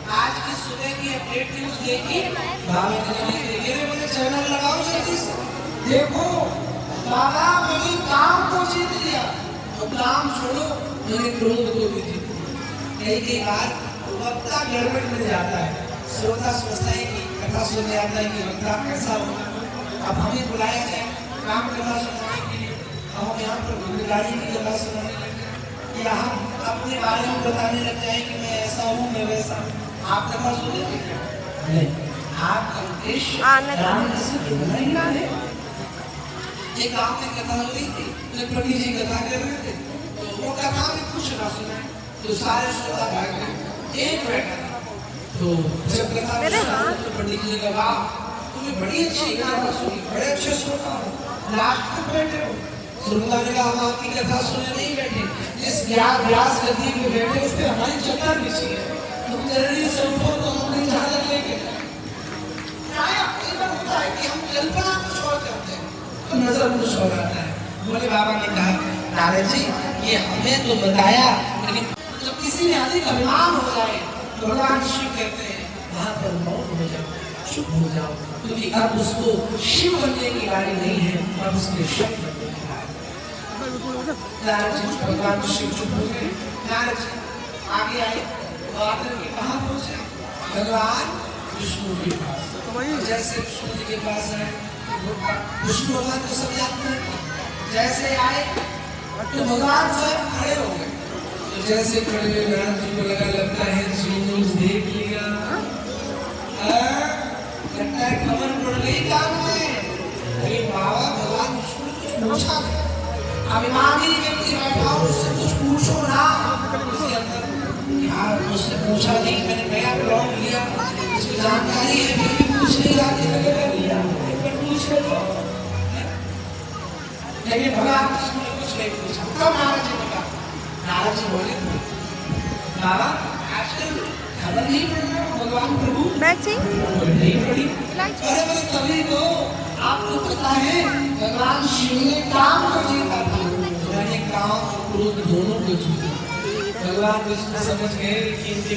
आज की सुबह की अपडेट न्यूज देखी, मुझे चैनल लगाओ जल्दी से। देखो बाबा मैंने काम को जीत लिया, तो काम छोड़ो मैंने क्रोध को भी जीत लिया। कई बार वक्ता गड़बड़ में जाता है, श्रोता सोचता है कि कथा सुनने आता है कि वक्ता कैसा होगा। अब हमें बुलाया जाए काम कथा सुनाने के लिए, हम यहाँ पर गुरुगाड़ी की कथा सुनाने लगे या हम अपने बारे में बताने लग जाए कि मैं ऐसा हूँ मैं वैसा हूँ। आप कथा सुनेंगे नहीं, आपका उद्देश्य राम से जुड़ना ही है। एक गाँव में कथा हो रही थी, पंडित जी कथा कर रहे थे, तो वो कथा में कुछ ना सुना तो सारे श्रोता भाग गए, एक बैठा तो जब कथा तो पंडित जी ने कहा तुम्हें बड़ी अच्छी कथा सुनी, बड़े अच्छे श्रोता हो, लास्ट में बैठे हो। श्रोता ने कहा हम आपकी कथा सुनने नहीं बैठे, जिस व्यास गद्दी पे बैठे उस पे हमारी चक्कर बिछी है, तुम जरूरी से उठो तो हम अपनी चादर लेके होता है कि हम कल्पना कुछ और करते हैं तो नजर कुछ और आता है। बोले बाबा ने कहा नारद जी ये हमें तो बताया, लेकिन जब किसी में अधिक अभिमान हो जाए तो भगवान शिव कहते हैं वहां पर मौन हो जाओ, चुप हो जाओ, क्योंकि अब उसको शिव बनने की बारी नहीं है, अब उसके शब्द बनने की बारी। नारद जी भगवान शिव चुप हो गए, नारद जी आगे आए तो आकर के कहाँ पहुंचे भगवान विष्णु के पास। जैसे विष्णु जी के पास आए विष्णु भगवान को सब जानते हैं, जैसे आए तो भगवान स्वयं खड़े हो गए। तो जैसे खड़े हुए नारद जी को लगता है जीव देख लिया, लगता है खबर पड़ गई कान में। अरे बाबा भगवान विष्णु कुछ पूछा, अभिमानी व्यक्ति बैठा उससे कुछ पूछो ना। उसके अंदर यार मुझसे पूछा नहीं, मैंने नया प्लॉट लिया, उसकी जानकारी है फिर भी पूछ नहीं रहा कि मैंने कर लिया, एक बार पूछ लो। लेकिन भगवान विष्णु ने कुछ नहीं पूछा। तो नारद जी ने कहा, नारद जी बोले बाबा आजकल खबर नहीं पड़ रहा भगवान प्रभु नहीं पड़ी। अरे बस तभी तो आपको पता है भगवान शिव ने काम को जीता था, मैंने काम और क्रोध दोनों को जीता। भगवान विष्णु समझ गए कि इनके